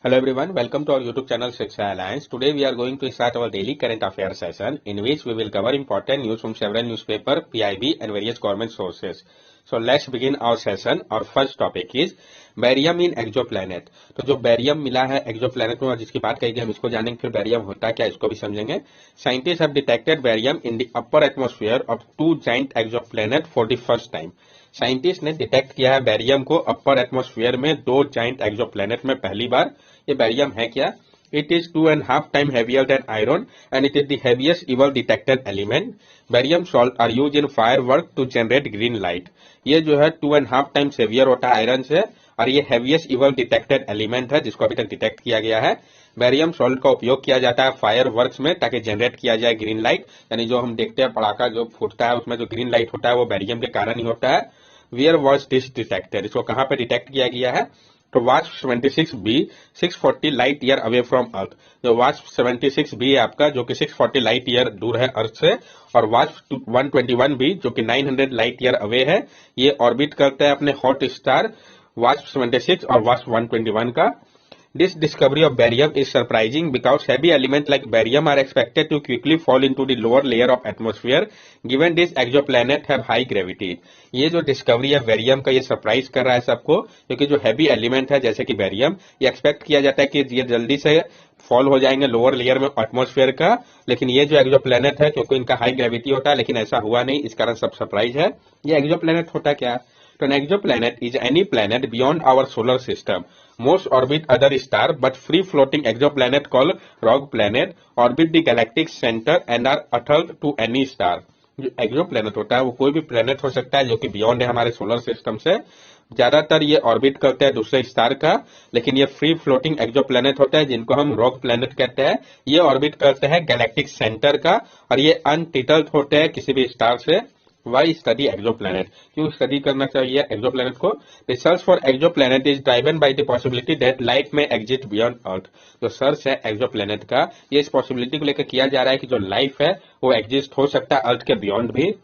Hello everyone, welcome to our YouTube channel Shiksha Alliance. Today we are going to start our daily current affairs session in which we will cover important news from several newspaper, PIB and various government sources. So let's begin our session. Our first topic is barium in exoplanet. तो जो barium मिला है exoplanet में जिसकी बात कही गई हम इसको जानेंगे, फिर बैरियम होता क्या इसको भी समझेंगे। Scientist have detected barium in the upper atmosphere of 2 giant exoplanet for the first time. Scientist ने डिटेक्ट किया है बैरियम को अपर एटमॉस्फेयर में 2 जाइंट एक्सोप्लैनेट में पहली बार। ये बैरियम है क्या? It is 2.5 times heavier than iron and it is the heaviest ever detected element. Barium salt are used in firework to generate green light. ये जो है 2.5 times heavier होता है आयरन से और ये heaviest ever detected element है जिसको अभी तक डिटेक्ट किया गया है। बैरियम सॉल्ट का उपयोग किया जाता है फायर वर्क्स में ताकि जनरेट किया जाए ग्रीन लाइट, यानी जो हम देखते हैं पटाखा जो फूटता है उसमें जो ग्रीन लाइट होता है वो बैरियम के कारण ही होता है। Where was this detected? इसको कहाँ पे डिटेक्ट किया गया है? तो वास्प 76b 640 light year away from earth. जो वास्प 76b है आपका जो कि 640 लाइट ईयर दूर है अर्थ से, और वास्प 121b जो कि 900 लाइट ईयर अवे है, ये ऑर्बिट करता है अपने हॉट स्टार वास्प 76 और वास्प 121 का। This discovery of barium is surprising because heavy elements like barium are expected to quickly fall into the lower layer of atmosphere given this exoplanet have high gravity. ये जो discovery है barium का ये surprise कर रहा है सबको, क्योंकि जो हैवी एलिमेंट है जैसे कि बैरियम ये एक्सपेक्ट किया जाता है कि ये जल्दी से फॉल हो जाएंगे लोअर लेयर में एटमॉस्फेयर का, लेकिन ये जो एक्सोप्लैनेट है क्योंकि इनका हाई ग्रेविटी होता है लेकिन ऐसा हुआ नहीं, इस कारण सब सरप्राइज है। ये एक्सोप्लैनेट होता क्या? तो an exoplanet is any planet beyond our solar system. Most orbit other star, but free-floating exoplanet called rogue planet orbit the galactic center and are attached to any star. जो exoplanet होता है वो कोई भी planet हो सकता है जो कि बियॉन्ड है हमारे सोलर सिस्टम से। ज्यादातर ये ऑर्बिट करते हैं दूसरे स्टार का, लेकिन ये फ्री फ्लोटिंग एक्सोप्लैनेट होता है जिनको हम रॉक प्लेनेट कहते हैं। ये ऑर्बिट करते हैं गैलेक्टिक सेंटर का और ये अनटिटल्ड होते हैं किसी भी स्टार से। Why study exoplanet? क्यों स्टडी करना चाहिए एक्सोप्लैनेट को? Research for exoplanet is driven by the possibility that life में एग्जिस्ट बियॉन्ड अर्थ। जो सर्च है एक्सोप्लैनेट का ये इस पॉसिबिलिटी को लेकर किया जा रहा है कि जो लाइफ है वो एग्जिस्ट हो सकता है अर्थ के बियॉन्ड भी।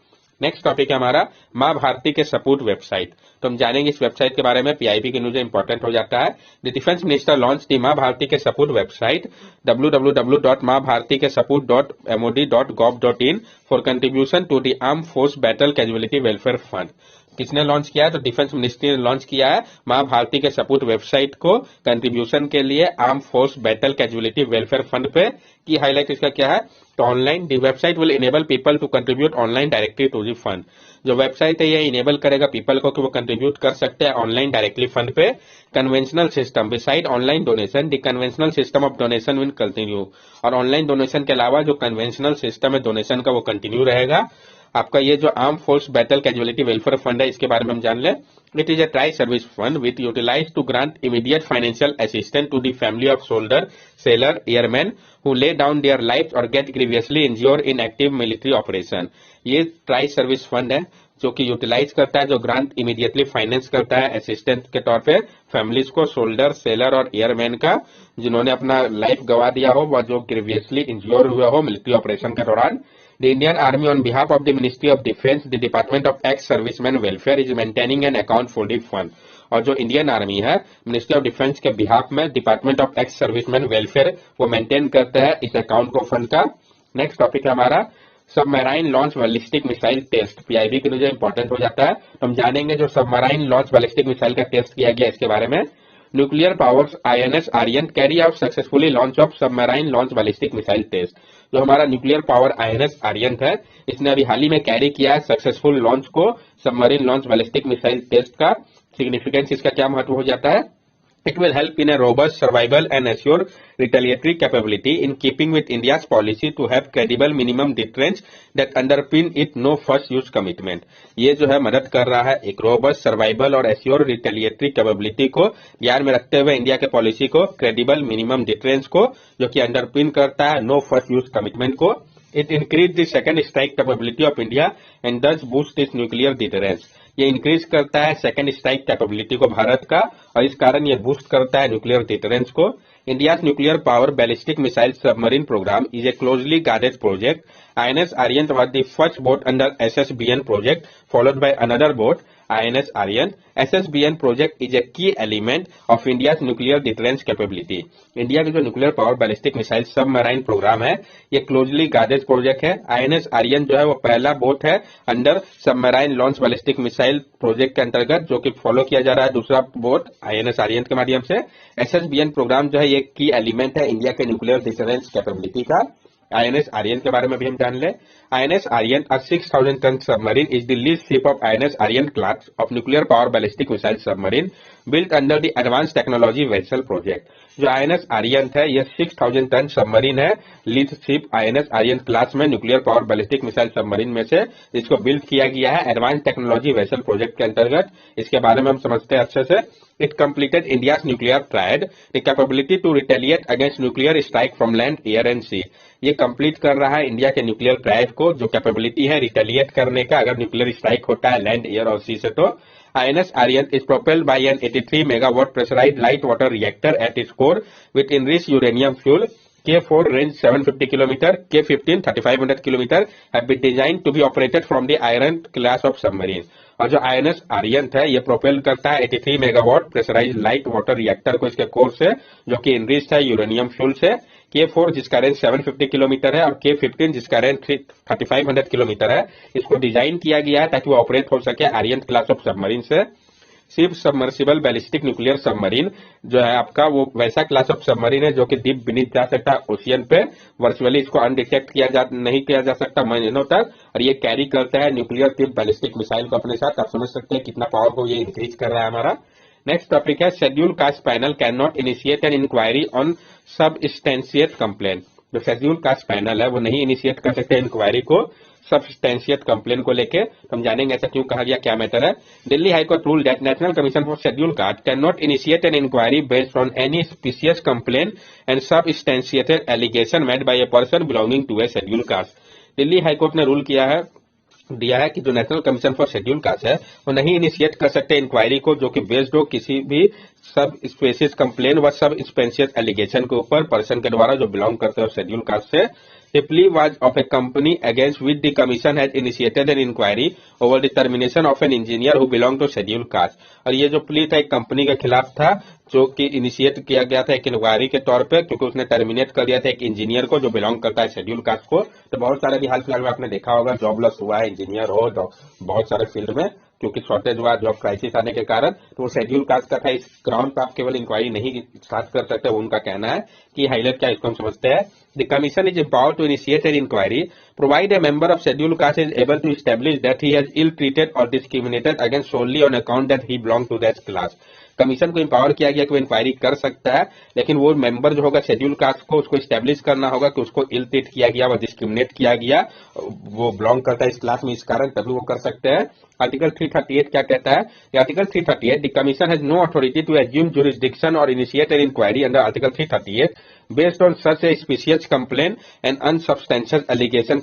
नेक्स्ट टॉपिक है हमारा माँ भारती के सपूत वेबसाइट। तो हम जानेंगे इस वेबसाइट के बारे में, पीआईबी की न्यूज इंपॉर्टेंट हो जाता है। The defence minister launch the Maa Bharati ke Sapoot website www.maabhartikesapoot.mod.gov.in for contribution to the arm force battle casualty welfare fund. किसने लॉन्च किया है? तो डिफेंस मिनिस्ट्री ने लॉन्च किया है माँ भारती के सपूत वेबसाइट को कंट्रीब्यूशन के लिए arm force battle casualty welfare fund पे। की हाईलाइट इसका क्या है? तो online the website will enable people to contribute online directly to the fund. जो वेबसाइट है ये इनेबल करेगा पीपल को कि वो कंट्रीब्यूट कर सकते हैं ऑनलाइन डायरेक्टली फंड पे। Conventional system beside online donation the conventional system of donation will continue. और ऑनलाइन डोनेशन के अलावा जो कन्वेंशनल सिस्टम है डोनेशन का वो कंटिन्यू रहेगा। आपका ये जो arm force battle casualty welfare fund है इसके बारे में हम जान ले। It is a tri service fund with utilise to grant immediate financial assistance to the family of soldier sailor airman who lay down their lives or get grievously injured in active military operation. ये try service fund है जो कि utilise करता है, जो grant immediately finance करता है assistant के तौर पे फैमिलीज को सोल्जर सेलर और एयरमैन का जिन्होंने अपना लाइफ गवा दिया हो व जो ग्रीवियसली इंज्योर हुआ हो मिलिट्री ऑपरेशन के दौरान। The Indian Army on behalf of the Ministry of Defence, the Department of Ex-Servicemen Welfare is maintaining an account for the fund. और जो इंडियन आर्मी है मिनिस्ट्री ऑफ डिफेंस के बिहाफ में department of ex serviceman welfare वो maintain करता है इस account को फंड का। नेक्स्ट टॉपिक है हमारा submarine launch ballistic missile test. PIB के लिए इंपॉर्टेंट हो जाता है तो हम जानेंगे जो सबमराइन लॉन्च बैलिस्टिक मिसाइल का टेस्ट किया गया इसके बारे में। Nuclear powers INS Aryan carry out successfully launch of submarine launch ballistic missile test. जो हमारा न्यूक्लियर पावर आईएनएस आर्यन है इसने अभी हाल ही में कैरी किया है सक्सेसफुल लॉन्च को submarine launch ballistic missile test का। सिग्निफिकेंस इसका क्या महत्व हो जाता है? It will help in a robust survival and assure retaliatory capability in keeping with India's policy to have credible minimum deterrence that underpin its no first use commitment. ये जो है मदद कर रहा है एक robust survival और assure retaliatory capability को ध्यान में रखते हुए इंडिया के पॉलिसी को credible minimum deterrence को जो कि अंडरपिन करता है no first use commitment को। It increase the second strike capability of India and thus boost its nuclear deterrence. ये इंक्रीज करता है सेकंड स्ट्राइक कैपेबिलिटी को भारत का और इस कारण ये बूस्ट करता है न्यूक्लियर डिटरेंस को। India nuclear power ballistic missile submarine programme is a closely guarded project. INS Aryan was the first boat under SSBN project, followed by another boat. INS Aryan. SSBN project is a key element of India's nuclear deterrence capability. India के जो nuclear power ballistic missile submarine programme है, ये closely guarded project है. INS Aryan जो है वो पहला boat है under submarine launch ballistic missile project के अंतर्गत, जो कि फॉलो किया जा रहा है दूसरा बोट INS Aryan के माध्यम से. SSBN प्रोग्राम जो है ये की एलिमेंट है इंडिया के न्यूक्लियर डिफरेंस कैपेबिलिटी का. INS Aryan के बारे में भी हम जान ले. INS Aryan, a 6,000 ton submarine, is the lead ship of INS Aryan class of nuclear power ballistic missile submarine built under the Advanced Technology Vessel Project. जो INS Aryan है ये 6,000 टन सबमरीन है, lead ship INS Aryan class में nuclear power ballistic missile submarine में से, इसको build किया गया है एडवांस टेक्नोलॉजी वेसल प्रोजेक्ट के अंतर्गत. इसके बारे में हम समझते हैं अच्छे से. It completed India's nuclear triad, the capability to retaliate against nuclear strike from land, air and sea. ये कंप्लीट कर रहा है इंडिया के न्यूक्लियर ट्रायड को, जो कैपेबिलिटी है रिटेलिएट करने का अगर न्यूक्लियर स्ट्राइक होता है लैंड, एयर और सी से. तो INS Aryan is propelled by an 83 megawatt pressurized light water reactor at its core with enriched uranium fuel. K4 range 750 km, K15 3500 km have been designed to be operated from the Aryan class of submarine. और जो INS Aryan है ये propel करता है 83 megawatt pressurised light water reactor को इसके core से, जो कि इनरिच्ड है यूरेनियम फ्यूल से. K4 जिसका रेंज 750 किलोमीटर है और K15 जिसका रेंज 3500 किलोमीटर है, इसको डिजाइन किया गया है ताकि वो ऑपरेट हो सके आर्यन क्लास ऑफ सबमरीन से. Ship submersible ballistic nuclear submarine जो है आपका वो वैसा क्लास ऑफ सबमरीन है जो कि डीप बीनीथ जा सकता है ओशियन पे. वर्चुअली इसको अनडिटेक्ट नहीं किया जा सकता महीनों तक, और ये कैरी करता है न्यूक्लियर टिप बैलिस्टिक मिसाइल को अपने साथ. आप समझ सकते हैं कितना पावर को ये इंक्रीज कर रहा है हमारा. नेक्स्ट टॉपिक है schedule caste panel can not initiate an inquiry on substantiate complain. जो शेड्यूल कास्ट पैनल है वो नहीं इनिशिएट कर सकते इंक्वायरी को सबस्टेंशिएट कंप्लेन को लेके. हम जानेंगे ऐसा क्यों कहा गया, क्या मैटर है. Delhi high court rule that national commission for schedule caste can not initiate an inquiry based on any specious complain and substantiated allegation made by a person belonging to a schedule caste. Delhi high court ने rule दिया है कि जो national commission for schedule caste है वो नहीं initiate कर सकते इंक्वायरी को जो कि बेस्ड हो किसी भी सब स्पेसिस कंप्लेन व सब स्पेसियस एलिगेशन के ऊपर पर्सन के द्वारा जो बिलोंग करते हो शेड्यूल कास्ट से. A plea was of a company against which the commission had initiated an inquiry over the termination of an engineer who belonged to scheduled caste. और ये जो प्ली था एक कंपनी के खिलाफ था जो कि इनिशिएट किया गया था एक इंक्वायरी के तौर पे, क्योंकि उसने टर्मिनेट कर दिया था एक इंजीनियर को जो बिलोंग करता है शेड्यूल कास्ट को. तो बहुत सारे भी हाल फिलहाल में आपने देखा होगा जॉब लॉस हुआ है इंजीनियर हो बहुत सारे फील्ड में, क्योंकि शॉर्टेज हुआ जॉब क्राइसिस आने के कारण. तो वो शेड्यूल कास्ट का था. इस ग्राउंड पर आप केवल इंक्वायरी नहीं स्टार्ट कर सकते, उनका कहना है कि हाईलाइट क्या इसको हम समझते हैं. The commission is empowered to initiate an inquiry, provide a member of scheduled caste is able to establish that he has ill-treated or discriminated against solely on account that he belongs to that class. Commission को empower किया गया कि वो inquiry कर सकता है, लेकिन वो मेंबर जो होगा शेड्यूल कास्ट को उसको स्टैब्लिश करना होगा कि उसको इल ट्रीट किया गया व डिस्क्रिमिनेट किया गया, वो बिलोंग करता है इस क्लास में, इस कारण तभी वो कर सकते हैं. आर्टिकल 338 क्या कहता है? Article 338 the commission has no authority to assume jurisdiction और initiate an inquiry under article 338 based on such a specious complain and unsubstantial allegation.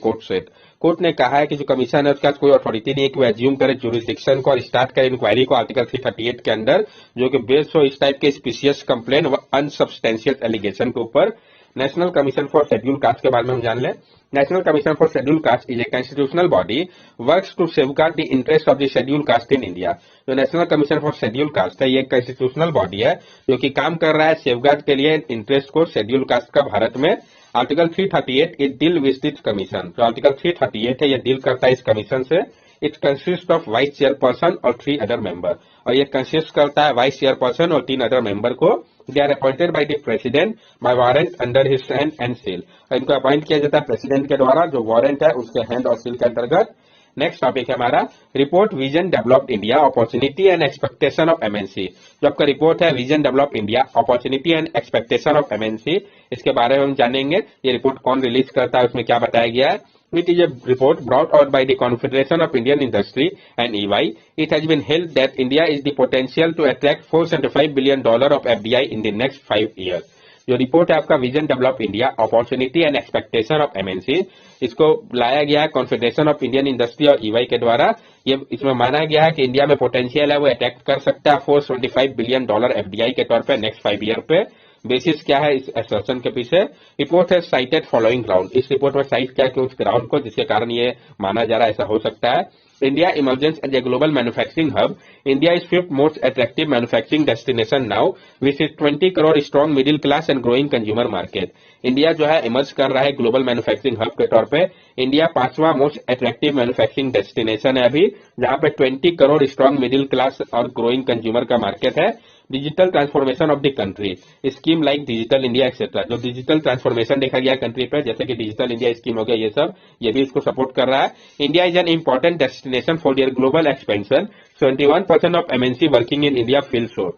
Court ने कहा है कि जो कमीशन है उसका कोई अथॉरिटी नहीं है कि वो एज्यूम करे जुरिसडिक्शन को और स्टार्ट करे इंक्वायरी को आर्टिकल 338 के अंदर, जो कि बेस्ड हो इस टाइप के स्पीशियस कंप्लेन व अनसब्सटेंशियल एलिगेशन के ऊपर. National commission for schedule caste के बारे में हम जान लें. National commission for schedule caste is a constitutional body works to safeguard the interest of the schedule caste in India. जो national commission for schedule caste है ये एक कॉन्स्टिट्यूशनल बॉडी है जो कि काम कर रहा है सेफगार्ड के लिए इंटरेस्ट को शेड्यूल कास्ट का भारत में. Article 338 is deal with this commission. जो आर्टिकल 338 है ये डील करता है इस कमीशन से. It consist of vice chairperson और 3 अदर मेंबर. और ये कंसिस्ट करता है वाइस चेयरपर्सन और 3 अदर मेंबर को. They are appointed by the president by warrant under his hand and seal. इनको अपॉइंट किया जाता है प्रेसिडेंट के द्वारा जो वारंट है उसके हैंड और सील के अंतर्गत. नेक्स्ट टॉपिक है हमारा report vision developed India opportunity and expectation of MNC. जो आपका रिपोर्ट है vision develop India opportunity and expectation of MNC, इसके बारे में हम जानेंगे. ये रिपोर्ट कौन रिलीज करता है, उसमें क्या बताया गया है. It is a report brought out by the Confederation of Indian Industry and EY. It has been held that India is the potential to attract $475 billion of FDI in the next 5 years. जो report है आपका vision develop India opportunity and expectation of MNC, इसको लाया गया है confederation of Indian industry और EY के द्वारा. ये इसमें माना गया है कि इंडिया में पोटेंशियल है वो अट्रैक्ट कर सकता है $425 बिलियन एफडीआई के तौर पे नेक्स्ट 5 ईयर पे. बेसिस क्या है इस असर्शन के पीछे? रिपोर्ट है साइटेड फॉलोइंग ग्राउंड. इस रिपोर्ट में साइट क्या है कि उस ग्राउंड को जिसके कारण ये माना जा रहा है ऐसा हो सकता है. India emerges as a global manufacturing hub. India is fifth most attractive manufacturing destination now, with its 20 crore strong middle class and growing consumer market. India जो है इमर्ज कर रहा है ग्लोबल मैन्युफैक्चरिंग हब के तौर पे। इंडिया पांचवा most attractive manufacturing destination है अभी, जहां पे 20 करोड़ स्ट्रॉन्ग मिडिल क्लास और ग्रोइंग कंज्यूमर का मार्केट है। Digital transformation of the country, scheme like digital India etcetera, जो डिजिटल ट्रांसफॉर्मेशन देखा गया कंट्री पे, जैसे कि डिजिटल इंडिया स्कीम हो गया, ये सब ये भी इसको सपोर्ट कर रहा है। India is an important destination for their global expansion. 71% of MNC working in India feel so.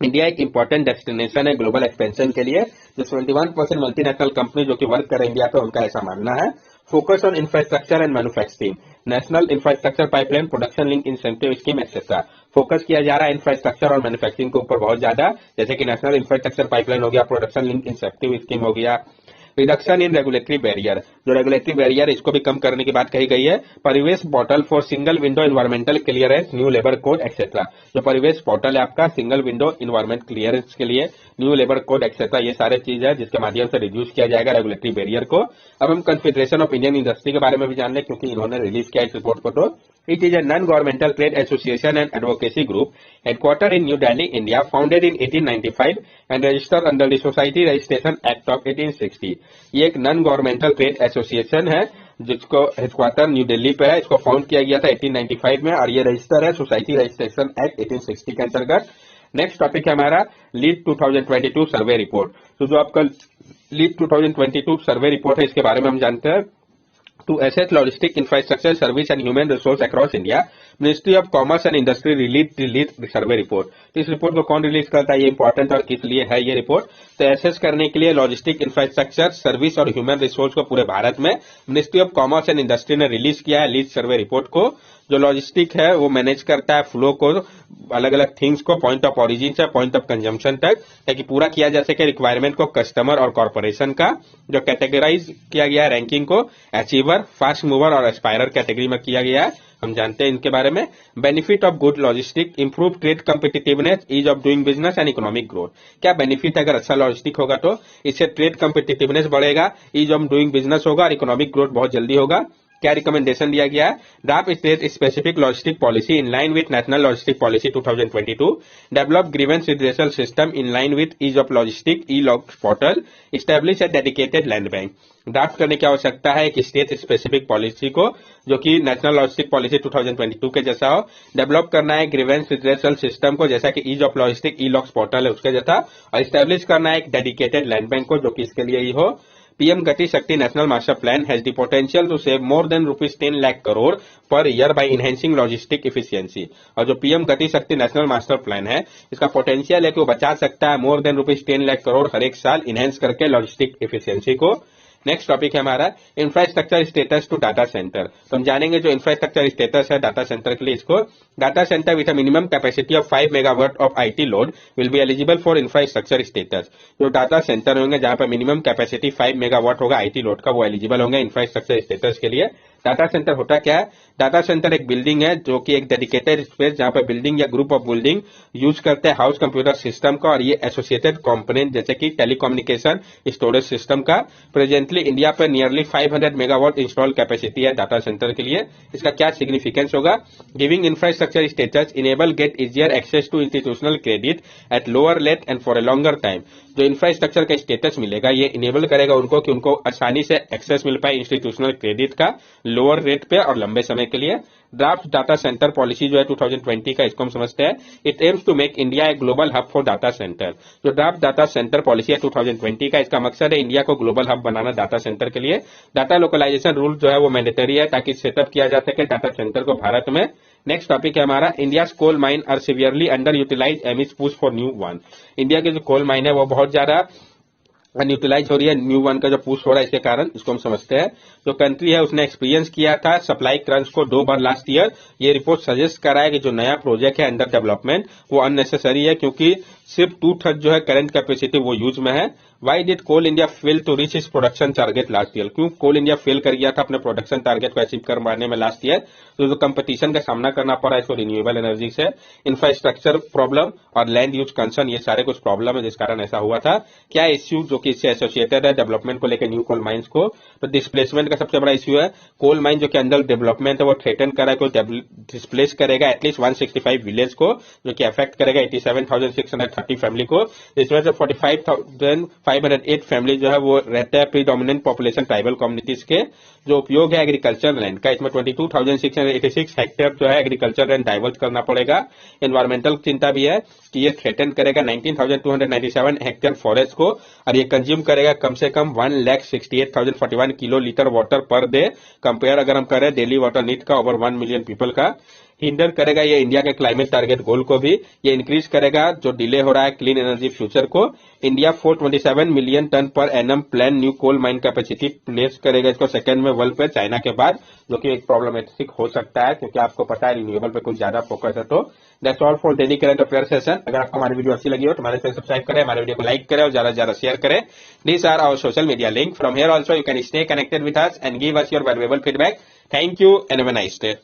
India एक इंपॉर्टेंट डेस्टिनेशन है ग्लोबल एक्सपेंशन के लिए, जो 71% मल्टीनेशनल कंपनी जो कि वर्क कर रहे हैं इंडिया पे, उनका ऐसा मानना है। Focus on infrastructure and manufacturing, national infrastructure pipeline, production link incentive scheme etcetera. Focus किया जा रहा है इंफ्रास्ट्रक्चर और मैन्युफैक्चरिंग के ऊपर बहुत ज्यादा, जैसे कि नेशनल इंफ्रास्ट्रक्चर पाइपलाइन हो गया, प्रोडक्शन लिंक इंसेंटिव स्कीम हो गया। रिडक्शन इन रेगुलेटरी बैरियर, जो रेगुलेटरी बैरियर इसको भी कम करने की बात कही गई है। परिवेश portal for single window environmental clearance, new labour code etcetera. जो परिवेश पोर्टल है आपका सिंगल विंडो एनवायरमेंट क्लियरेंस के लिए, न्यू लेबर कोड एक्सेट्रा, ये सारे चीज है जिसके माध्यम से रिड्यूस किया जाएगा रेगुलेटरी बैरियर को। अब हम कॉन्फेडरेशन ऑफ इंडियन इंडस्ट्री के बारे में भी जान लें, क्योंकि इन्होंने रिलीज किया इस रिपोर्ट को। तो it is a non governmental trade association and advocacy group headquartered in New Delhi, India, founded in 1895 and registered under the Society Registration Act of 1860। ये एक नॉन गवर्नमेंटल ट्रेड एसोसिएशन है जिसको headquarter new Delhi पे है। इसको found किया गया था 1895 में और ये रजिस्टर है सोसाइटी रजिस्ट्रेशन एक्ट 1860 के अंतर्गत। नेक्स्ट टॉपिक है हमारा लीड 2022 सर्वे रिपोर्ट। तो जो आपका लीड 2022 सर्वे रिपोर्ट है, इसके बारे में हम जानते हैं। To assess logistic infrastructure, service and human resource across India, ministry of commerce and industry release survey report. तो इस रिपोर्ट को कौन रिलीज करता है, ये इंपॉर्टेंट और किस लिए है ये रिपोर्ट? तो एसेस करने के लिए लॉजिस्टिक इंफ्रास्ट्रक्चर, सर्विस और ह्यूमन रिसोर्स को पूरे भारत में ministry of commerce and industry ने रिलीज किया है लीज सर्वे रिपोर्ट को। जो लॉजिस्टिक है वो मैनेज करता है फ्लो को, अलग अलग थिंग्स को, पॉइंट ऑफ ओरिजिन से पॉइंट ऑफ कंजम्पशन तक, ताकि पूरा किया जा सके रिक्वायरमेंट को कस्टमर और कॉर्पोरेशन का। जो कैटेगराइज किया गया है रैंकिंग को, अचीवर, फास्ट मूवर और एस्पायरर कैटेगरी में किया गया है, हम जानते हैं इनके बारे में। Benefit of good logistic, improve trade competitiveness, ease of doing business and economic growth. क्या बेनिफिट है अगर अच्छा लॉजिस्टिक होगा तो? इससे ट्रेड कम्पिटिटिवनेस बढ़ेगा, ईज ऑफ डूइंग बिजनेस होगा और इकोनॉमिक ग्रोथ बहुत जल्दी होगा। क्या रिकमेंडेशन दिया गया है? Draft state specific logistic policy in line with national logistic policy 2022, develop grievance redressal system in line with ease of logistic E log portal, establish a dedicated land bank. Draft करने की आवश्यकता है कि state specific policy को, जो कि national logistic policy 2022 के जैसा हो। डेवलप करना है ग्रीवेंस रिड्रेसल सिस्टम को, जैसा कि ease of logistic E logs portal है उसके जैसा, और इस्टेब्लिश करना है एक डेडिकेटेड लैंड बैंक को, जो कि इसके लिए ही हो। PM Gati Shakti national master plan has the potential to save more than ₹10 lakh crore per year by enhancing logistic efficiency. और जो PM Gati Shakti national master plan है, इसका पोटेंशियल है कि वो बचा सकता है मोर देन ₹10 लाख करोड़ हर एक साल इनहेंस करके लॉजिस्टिक इफिशियंसी को। नेक्स्ट टॉपिक है हमारा infrastructure status to data centre. तो हम जानेंगे जो इंफ्रास्ट्रक्चर स्टेटस है डाटा सेंटर के लिए। इसको data centre with a minimum capacity of 5 megawatt of IT load will be eligible for infrastructure status. जो डाटा सेंटर होंगे जहां पर मिनिमम कैपेसिटी 5 मेगावाट होगा आईटी लोड का, वो एलिजिबल होंगे इंफ्रास्ट्रक्चर स्टेटस के लिए। डाटा सेंटर होता क्या है? डाटा सेंटर एक बिल्डिंग है जो कि एक डेडिकेटेड स्पेस जहां पर बिल्डिंग या ग्रुप ऑफ बिल्डिंग यूज करते हैं हाउस कंप्यूटर सिस्टम का, और ये एसोसिएटेड कंपोनेंट जैसे कि टेलीकम्युनिकेशन स्टोरेज सिस्टम का। प्रेजेंटली इंडिया पर नियरली 500 मेगावाट इंस्टॉल कैपेसिटी है डाटा सेंटर के लिए। इसका क्या सिग्निफिकेंस होगा? Giving infrastructure status enable get easier access to institutional credit at lower rate and for a longer time. जो इंफ्रास्ट्रक्चर का स्टेटस मिलेगा ये इनेबल करेगा उनको कि उनको आसानी से एक्सेस मिल पाए इंस्टीट्यूशनल क्रेडिट का लोअर रेट पे और लंबे समय के लिए। ड्राफ्ट डाटा सेंटर पॉलिसी जो है 2020 का, इसको हम समझते हैं। It aims to make India a global hub for data centre. जो ड्राफ्ट डाटा सेंटर पॉलिसी है 2020 का, इसका मकसद है इंडिया को ग्लोबल हब बनाना डाटा सेंटर के लिए। डाटा लोकलाइजेशन रूल जो है वो मैंडेटरी है ताकि सेटअप किया जा सके डाटा सेंटर को भारत में। नेक्स्ट टॉपिक है हमारा India coal mine are severely under utilise amid push for new one. India के जो कोल माइन है वो बहुत ज्यादा अनयूटिलाइज हो रही है न्यू वन का जो पुश हो रहा है, इसके कारण इसको हम समझते हैं। जो कंट्री है उसने एक्सपीरियंस किया था सप्लाई क्रंच को 2 बार लास्ट ईयर। ये रिपोर्ट सजेस्ट कर रहा है कि जो नया प्रोजेक्ट है अंडर डेवलपमेंट वो अननेसेसरी है, क्योंकि सिर्फ 2/3 जो है करंट कैपेसिटी वो यूज में है। Why did coal India fail to reach its production target last year? क्यों कोल इंडिया फेल कर गया था अपने प्रोडक्शन टारगेट को अचीव कर पाने में लास्ट ईयर? तो जो कंपटीशन का सामना करना पड़ा इसको रिन्यूएबल एनर्जी से, इंफ्रास्ट्रक्चर प्रॉब्लम और लैंड यूज कंसर्न, ये सारे कुछ प्रॉब्लम है जिस कारण ऐसा हुआ था। क्या इश्यू जो कि इससे एसोसिएटेड है डेवलपमेंट को लेकर न्यू कोल माइंस को? तो डिस्प्लेसमेंट का सबसे बड़ा इश्यू है। कोल माइन जो कि अंदर डेवलपमेंट है वो थ्रेटन कर रहा है, कोई डिस्प्लेस करेगा एटलीस्ट 165 विलेज को, जो कि अफेक्ट करेगा 87,630 फैमिली को, जिसमें से 45,508 फैमिली जो है वो रहते हैं प्रीडोमिनेंट पॉपुलेशन ट्राइबल कम्युनिटीज के। जो उपयोग है एग्रीकल्चर लैंड का, इसमें 22,686 हेक्टेयर जो है एग्रीकल्चर लैंड डाइवर्ट करना पड़ेगा। एनवायरमेंटल चिंता भी है कि ये थ्रेटन करेगा 19,297 हेक्टेयर फॉरेस्ट को, और ये कंज्यूम करेगा कम से कम 1,68,041 kilo litre water per day. Compare अगर हम करें डेली वाटर नीड का ओवर 1 मिलियन पीपल का। हिंडर करेगा ये इंडिया के क्लाइमेट टारगेट गोल को भी। ये इंक्रीज करेगा जो डिले हो रहा है क्लीन एनर्जी फ्यूचर को। India 427 million tonne per annum plan new coal mine capacity place करेगा इसको सेकंड में वर्ल्ड पे चाइना के बाद, जो कि एक प्रॉब्लमेटिक हो सकता है क्योंकि आपको पता है रिन्यूएबल पे कुछ ज्यादा फोकस है। तो that's all for daily current affair session. अगर आपको हमारी वीडियो अच्छी लगी हो तो हमारे चैनल सब्सक्राइब करें, हमारे वीडियो को लाइक करें और ज्यादा से ज्यादा शेयर करें। These are our social media link. From here also you can stay connected with us and give us your valuable feedback. Thank you and have a nice day.